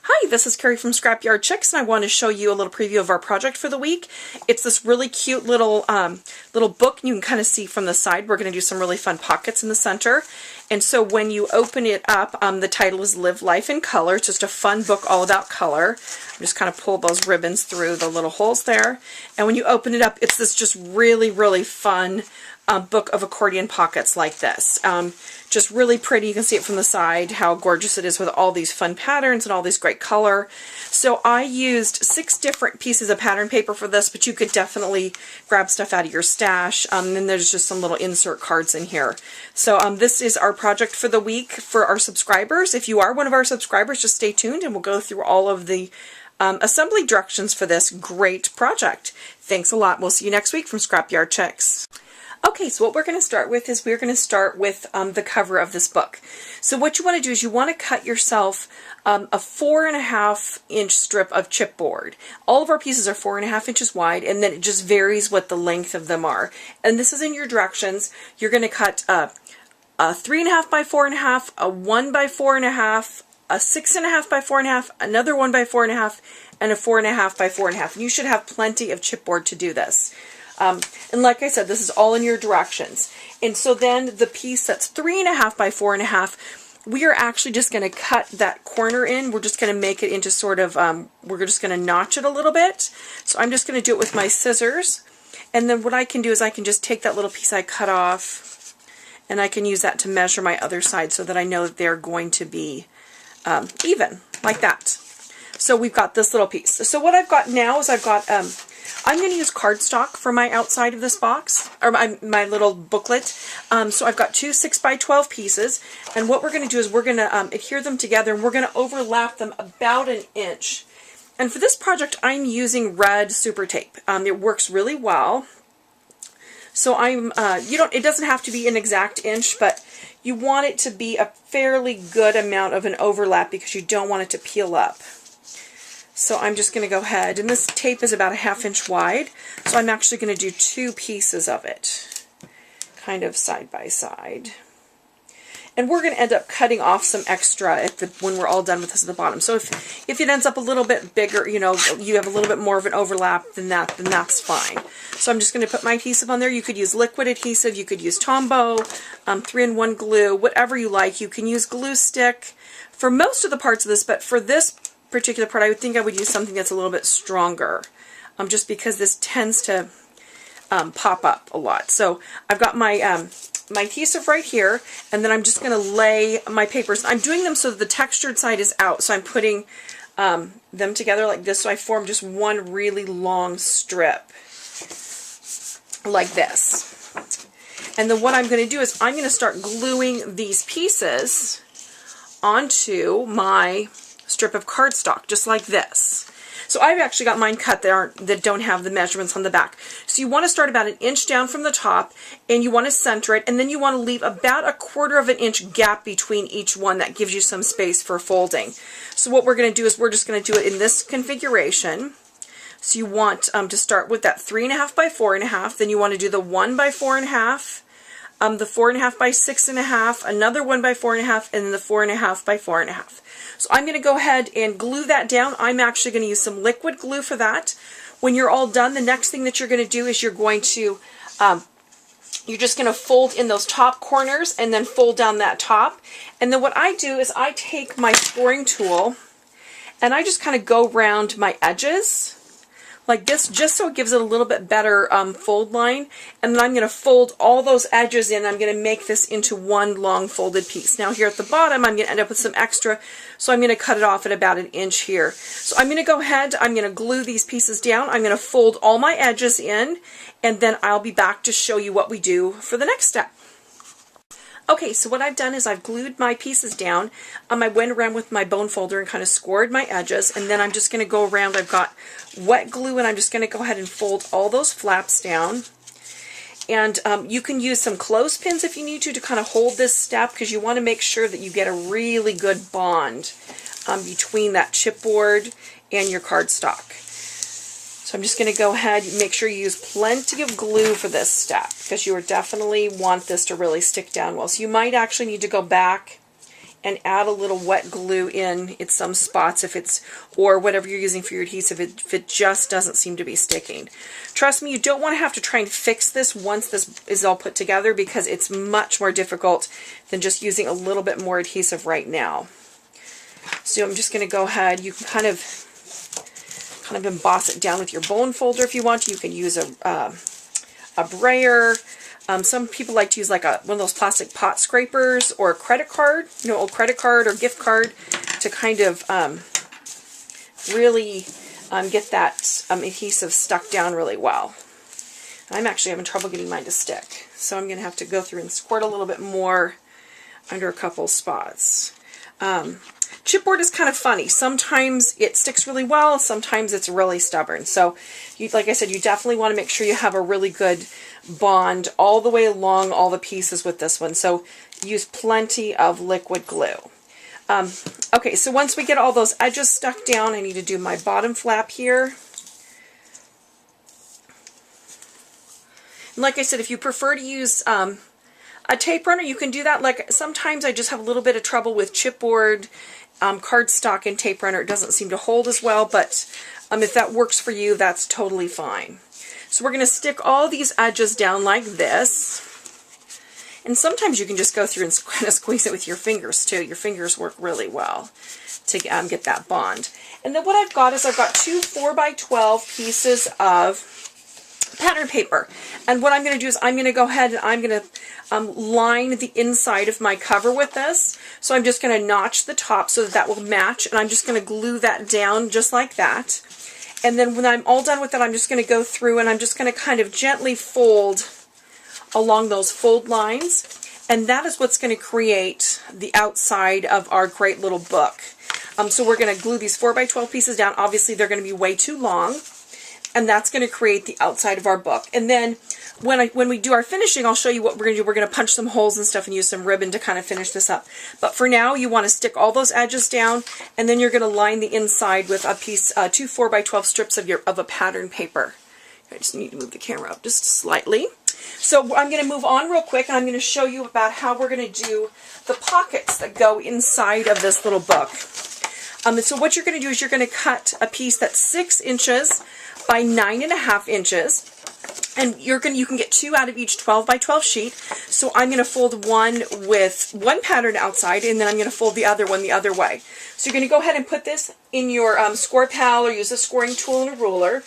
Hi, this is Carrie from Scrapyard Chicks, and I want to show you a little preview of our project for the week. It's this really cute little book. You can kind of see from the side. We're going to do some really fun pockets in the center. And so when you open it up, the title is Live Life in Color. It's just a fun book all about color. I'm just kind of pull those ribbons through the little holes there. And when you open it up, it's this just really, really fun book of accordion pockets like this. Just really pretty. You can see it from the side, how gorgeous it is with all these fun patterns and all these great color. So I used 6 different pieces of pattern paper for this, but you could definitely grab stuff out of your stash. And then there's just some little insert cards in here. So this is our project for the week for our subscribers. If you are one of our subscribers, just stay tuned and we'll go through all of the assembly directions for this great project. Thanks a lot. We'll see you next week from Scrapyard Chicks. Okay, so what we're going to start with is we're going to start with the cover of this book. So what you want to do is you want to cut yourself a 4.5 inch strip of chipboard. All of our pieces are 4.5 inches wide, and then it just varies what the length of them are. And this is in your directions. You're going to cut a 3.5 by 4.5, a 1 by 4.5, a 6.5 by 4.5, another 1 by 4.5, and a 4.5 by 4.5. And you should have plenty of chipboard to do this. And like I said, this is all in your directions. And so then the piece that's 3.5 by 4.5, we are actually just going to cut that corner in. We're just going to make it into sort of, we're just going to notch it a little bit. So I'm just going to do it with my scissors. And then what I can do is I can just take that little piece I cut off, and I can use that to measure my other side so that I know that they're going to be even, like that. So we've got this little piece. So what I've got now is I've got, I'm going to use cardstock for my outside of this box, or my little booklet. So I've got 2 6 by 12 pieces, and what we're going to do is we're going to adhere them together, and we're going to overlap them about 1 inch. And for this project, I'm using red super tape. It works really well. So it doesn't have to be an exact inch, but you want it to be a fairly good amount of an overlap because you don't want it to peel up. So I'm just going to go ahead, and this tape is about 1/2 inch wide, so I'm actually going to do 2 pieces of it, kind of side by side. And we're going to end up cutting off some extra when we're all done with this at the bottom. So if it ends up a little bit bigger, you know, you have a little bit more of an overlap than that, then that's fine. So I'm just going to put my adhesive on there. You could use liquid adhesive, you could use Tombow, 3-in-1 glue, whatever you like. You can use glue stick for most of the parts of this, but for this particular part, I would think I would use something that's a little bit stronger, just because this tends to pop up a lot. So I've got my my adhesive right here, and then I'm just going to lay my papers. I'm doing them so that the textured side is out, so I'm putting them together like this, so I form just one really long strip like this. And then what I'm going to do is I'm going to start gluing these pieces onto my strip of cardstock, just like this. So I've actually got mine cut that don't have the measurements on the back. So you want to start about 1 inch down from the top, and you want to center it, and then you want to leave about 1/4 inch gap between each one. That gives you some space for folding. So what we're going to do is we're just going to do it in this configuration. So you want to start with that 3.5 by 4.5, then you want to do the 1 by 4.5, the 4.5 by 6.5, another 1 by 4.5, and then the 4.5 by 4.5. So I'm going to go ahead and glue that down. I'm actually going to use some liquid glue for that. When you're all done, the next thing that you're going to do is you're just going to fold in those top corners and then fold down that top. And then what I do is I take my scoring tool and I just kind of go around my edges like this, just so it gives it a little bit better fold line. And then I'm going to fold all those edges in. I'm going to make this into one long folded piece. Now here at the bottom, I'm going to end up with some extra, so I'm going to cut it off at about 1 inch here. So I'm going to go ahead, I'm going to glue these pieces down. I'm going to fold all my edges in, and then I'll be back to show you what we do for the next step. Okay, so what I've done is I've glued my pieces down. I went around with my bone folder and kind of scored my edges, and then I'm just going to go around. I've got wet glue, and I'm just going to go ahead and fold all those flaps down. And you can use some clothespins if you need to kind of hold this step, because you want to make sure that you get a really good bond between that chipboard and your cardstock. So I'm just going to go ahead and make sure you use plenty of glue for this step, because you definitely want this to really stick down well. So you might actually need to go back and add a little wet glue in some spots if it's, or whatever you're using for your adhesive, if it just doesn't seem to be sticking. Trust me, you don't want to have to try and fix this once this is all put together, because it's much more difficult than just using a little bit more adhesive right now. So I'm just going to go ahead, you can kind of emboss it down with your bone folder if you want to. You can use a brayer. Some people like to use like one of those plastic pot scrapers, or a credit card, old credit card or gift card, to kind of really get that adhesive stuck down really well. I'm actually having trouble getting mine to stick, so I'm going to have to go through and squirt a little bit more under a couple spots. Chipboard is kind of funny. Sometimes it sticks really well, sometimes it's really stubborn. So, like I said, you definitely want to make sure you have a really good bond all the way along all the pieces with this one. So use plenty of liquid glue. Okay, so once we get all those edges stuck down, I need to do my bottom flap here. And like I said, if you prefer to use a tape runner, you can do that. Like sometimes I just have a little bit of trouble with chipboard, cardstock, and tape runner. It doesn't seem to hold as well, but if that works for you, that's totally fine. So we're going to stick all these edges down like this. And sometimes you can just go through and kind of squeeze it with your fingers too. Your fingers work really well to get that bond. And then what I've got is I've got two 4x12 pieces of pattern paper. And what I'm going to do is I'm going to go ahead and I'm going to line the inside of my cover with this. So I'm just going to notch the top so that will match. And I'm just going to glue that down just like that. And then when I'm all done with that, I'm just going to go through and I'm just going to kind of gently fold along those fold lines. And that is what's going to create the outside of our great little book. So we're going to glue these 4x12 pieces down. Obviously, they're going to be way too long. And that's going to create the outside of our book. And then when we do our finishing, I'll show you what we're going to do. We're going to punch some holes and stuff and use some ribbon to kind of finish this up. But for now, you want to stick all those edges down, and then you're going to line the inside with a piece, two 4x12 strips of a pattern paper. I just need to move the camera up just slightly. So I'm going to move on real quick, and I'm going to show you about how we're going to do the pockets that go inside of this little book. So what you're going to do is you're going to cut a piece that's 6 inches by 9.5 inches. And you can get 2 out of each 12x12 sheet. So I'm going to fold one with one pattern outside, and then I'm going to fold the other one the other way. So you're going to go ahead and put this in your score pal, or use a scoring tool and a ruler.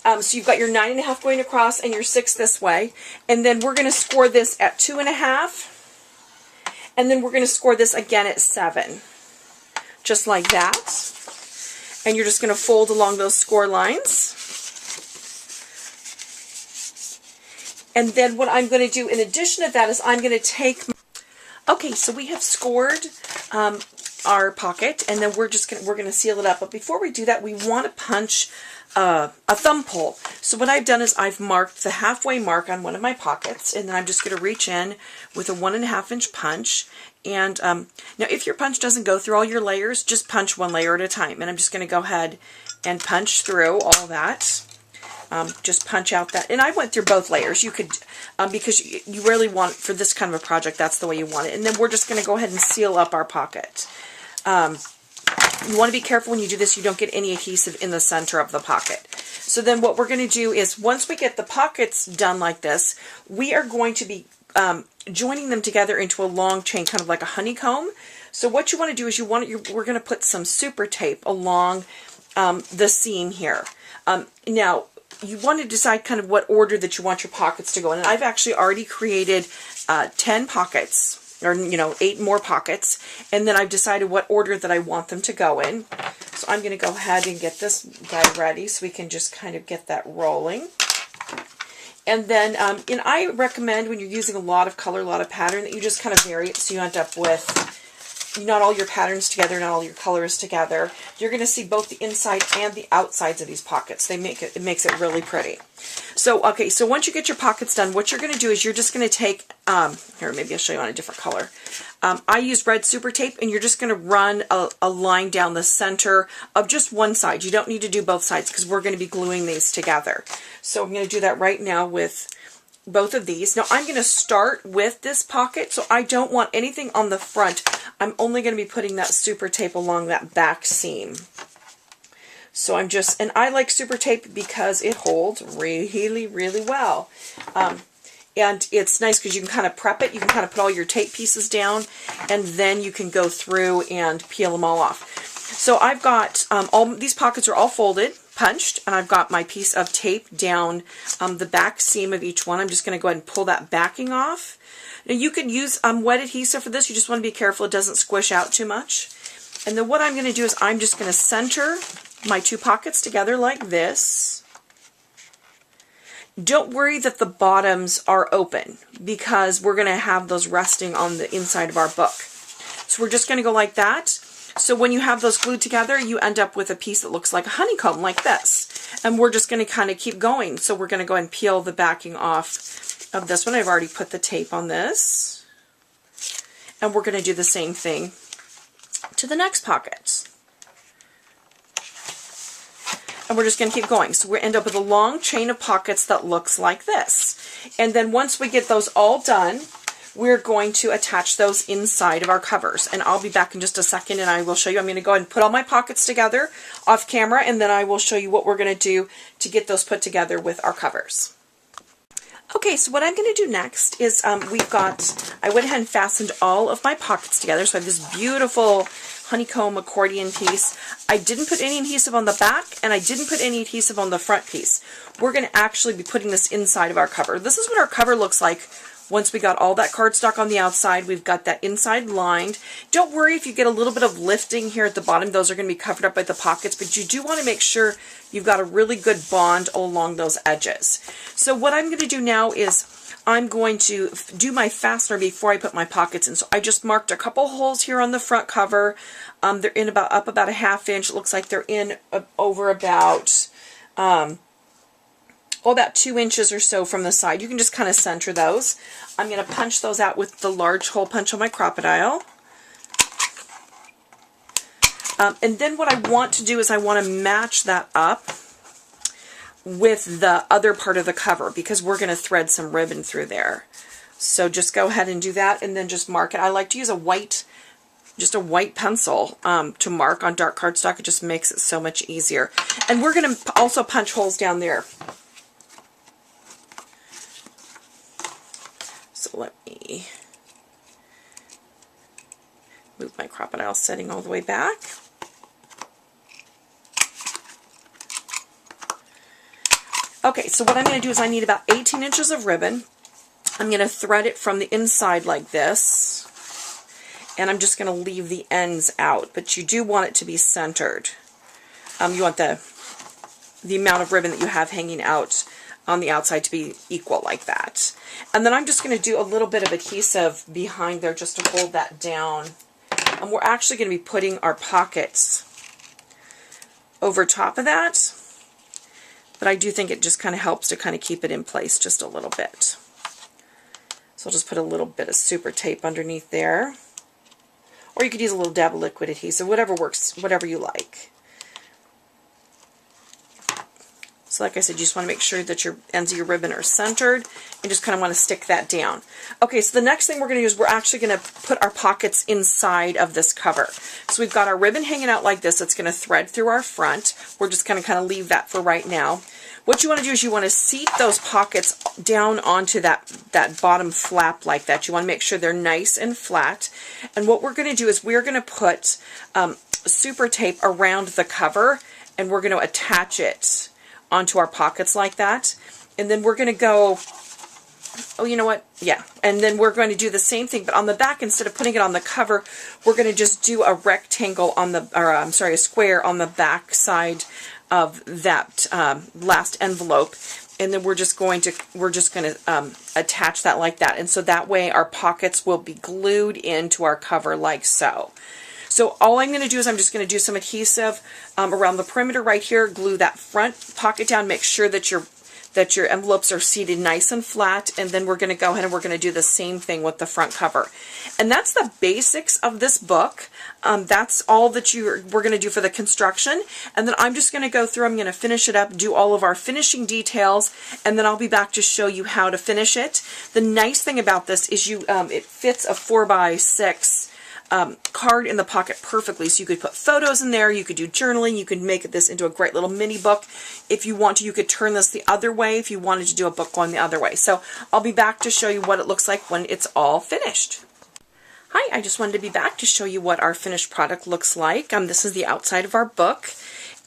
So you've got your 9.5 going across and your 6 this way. And then we're going to score this at 2.5. And then we're going to score this again at 7. Just like that. And you're just going to fold along those score lines. And then what I'm going to do in addition to that is I'm going to take... Okay, so we have scored our pocket, and then we're going to seal it up. But before we do that, we want to punch a thumb pull. So what I've done is I've marked the halfway mark on one of my pockets, and then I'm just going to reach in with a 1.5 inch punch. And now if your punch doesn't go through all your layers, just punch one layer at a time. And I'm just going to go ahead and punch through all that. Just punch out that, and I went through both layers. You could, because you really want, for this kind of a project, that's the way you want it. And then we're just going to go ahead and seal up our pocket. You want to be careful when you do this, you don't get any adhesive in the center of the pocket. So then what we're going to do is, once we get the pockets done like this, we are going to be joining them together into a long chain, kind of like a honeycomb. So what you want to do is we're going to put some super tape along the seam here. Now, you want to decide kind of what order that you want your pockets to go in. And I've actually already created 10 pockets, or 8 more pockets, and then I've decided what order that I want them to go in. So I'm going to go ahead and get this guy ready so we can just kind of get that rolling. And then, and I recommend when you're using a lot of color, a lot of pattern, that you just kind of vary it so you end up with not all your patterns together, not all your colors together. You're going to see both the inside and the outsides of these pockets. It makes it really pretty. So, okay, so once you get your pockets done, what you're going to do is you're just going to take, here, maybe I'll show you on a different color. I use red super tape, and you're just going to run a line down the center of just one side. You don't need to do both sides because we're going to be gluing these together. So I'm going to do that right now with both of these. Now I'm going to start with this pocket, so I don't want anything on the front. I'm only going to be putting that super tape along that back seam. So I'm just, and I like super tape because it holds really, really well. And it's nice because you can kind of prep it. You can kind of put all your tape pieces down, and then you can go through and peel them all off. So I've got, all these pockets are all folded, punched, and I've got my piece of tape down the back seam of each one. I'm just going to go ahead and pull that backing off. Now you could use wet adhesive for this. You just want to be careful it doesn't squish out too much. And then what I'm going to do is I'm just going to center my two pockets together like this. Don't worry that the bottoms are open because we're going to have those resting on the inside of our book. So we're just going to go like that. So when you have those glued together, you end up with a piece that looks like a honeycomb like this. And we're just going to kind of keep going. So we're going to go and peel the backing off of this one. I've already put the tape on this. And we're going to do the same thing to the next pocket. And we're just going to keep going. So we end up with a long chain of pockets that looks like this. And then once we get those all done, we're going to attach those inside of our covers. And I'll be back in just a second and I will show you. I'm going to go ahead and put all my pockets together off camera, and then I will show you what we're going to do to get those put together with our covers. Okay, so what I'm going to do next is I went ahead and fastened all of my pockets together. So I have this beautiful honeycomb accordion piece. I didn't put any adhesive on the back, and I didn't put any adhesive on the front piece. We're going to actually be putting this inside of our cover. This is what our cover looks like once we got all that cardstock on the outside. We've got that inside lined. Don't worry if you get a little bit of lifting here at the bottom. Those are going to be covered up by the pockets, but you do want to make sure you've got a really good bond along those edges. So what I'm going to do now is I'm going to do my fastener before I put my pockets in. So I just marked a couple holes here on the front cover. They're in about a half inch. It looks like they're in over about 2 inches or so from the side. You can just kind of center those. I'm going to punch those out with the large hole punch on my Crocodile. And then what I want to do is I want to match that up with the other part of the cover because we're going to thread some ribbon through there. So just go ahead and do that and then just mark it. I like to use a white pencil to mark on dark cardstock. It just makes it so much easier. And we're going to also punch holes down there. So let me move my Crocodile setting all the way back. Okay, so what I'm going to do is I need about 18 inches of ribbon. I'm going to thread it from the inside like this. And I'm just going to leave the ends out. But you do want it to be centered. You want the amount of ribbon that you have hanging out on the outside to be equal like that. And then I'm just going to do a little bit of adhesive behind there just to hold that down. And we're actually going to be putting our pockets over top of that. But I do think it just kind of helps to kind of keep it in place just a little bit. So I'll just put a little bit of super tape underneath there. Or you could use a little dab of liquid adhesive, whatever works, whatever you like. So like I said, you just want to make sure that your ends of your ribbon are centered and just kind of want to stick that down. Okay, so the next thing we're going to do is we're actually going to put our pockets inside of this cover. So we've got our ribbon hanging out like this. It's going to thread through our front. We're just going to kind of leave that for right now. What you want to do is you want to seat those pockets down onto that bottom flap like that. You want to make sure they're nice and flat. And what we're going to do is we're going to put super tape around the cover, and we're going to attach it onto our pockets like that. And then we're going to go, oh, you know what? Yeah. And then we're going to do the same thing, but on the back, instead of putting it on the cover, we're going to just do a rectangle on the, or I'm sorry, a square on the back side of that last envelope. And then we're just going to attach that like that. And so that way our pockets will be glued into our cover like so. So all I'm going to do is I'm just going to do some adhesive around the perimeter right here, glue that front pocket down, make sure that that your envelopes are seated nice and flat, and then we're going to go ahead and we're going to do the same thing with the front cover. And that's the basics of this book. That's all that we're going to do for the construction, and then I'm just going to go through, I'm going to finish it up, do all of our finishing details, and then I'll be back to show you how to finish it. The nice thing about this is it fits a 4x6 card in the pocket perfectly, so you could put photos in there, you could do journaling, you could make this into a great little mini book. If you want to, you could turn this the other way if you wanted to do a book going the other way. So I'll be back to show you what it looks like when it's all finished. Hi, I just wanted to be back to show you what our finished product looks like. This is the outside of our book,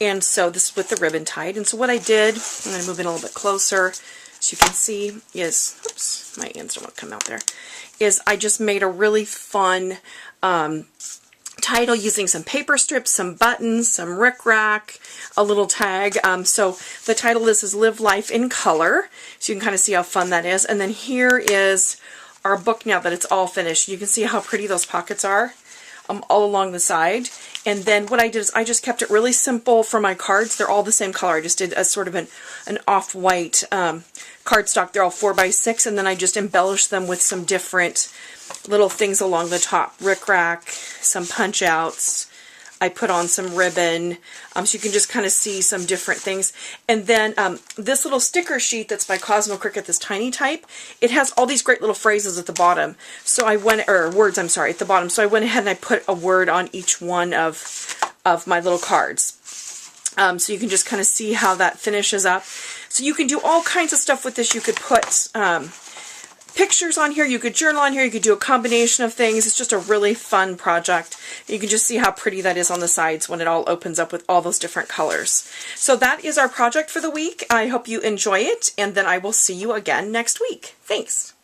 and so this is with the ribbon tied. And so what I did, I'm going to move in a little bit closer so you can see, is, oops, my hands don't want to come out there, is I just made a really fun title using some paper strips, some buttons, some rickrack, a little tag. So the title of this is Live Life in Color, so you can kind of see how fun that is. And then here is our book now that it's all finished. You can see how pretty those pockets are all along the side. And then what I did is I just kept it really simple for my cards. They're all the same color. I just did a sort of an off-white cardstock. They're all 4x6, and then I just embellished them with some different little things along the top. Rickrack, some punch outs. I put on some ribbon, so you can just kind of see some different things. And then this little sticker sheet that's by Cosmo Cricket, this tiny type, it has all these great little phrases at the bottom. So I went, or words, I'm sorry, at the bottom. So I went ahead and I put a word on each one of my little cards. So you can just kind of see how that finishes up. So you can do all kinds of stuff with this. You could put pictures on here, you could journal on here, you could do a combination of things. It's just a really fun project. You can just see how pretty that is on the sides when it all opens up with all those different colors. So that is our project for the week. I hope you enjoy it, and then I will see you again next week. Thanks.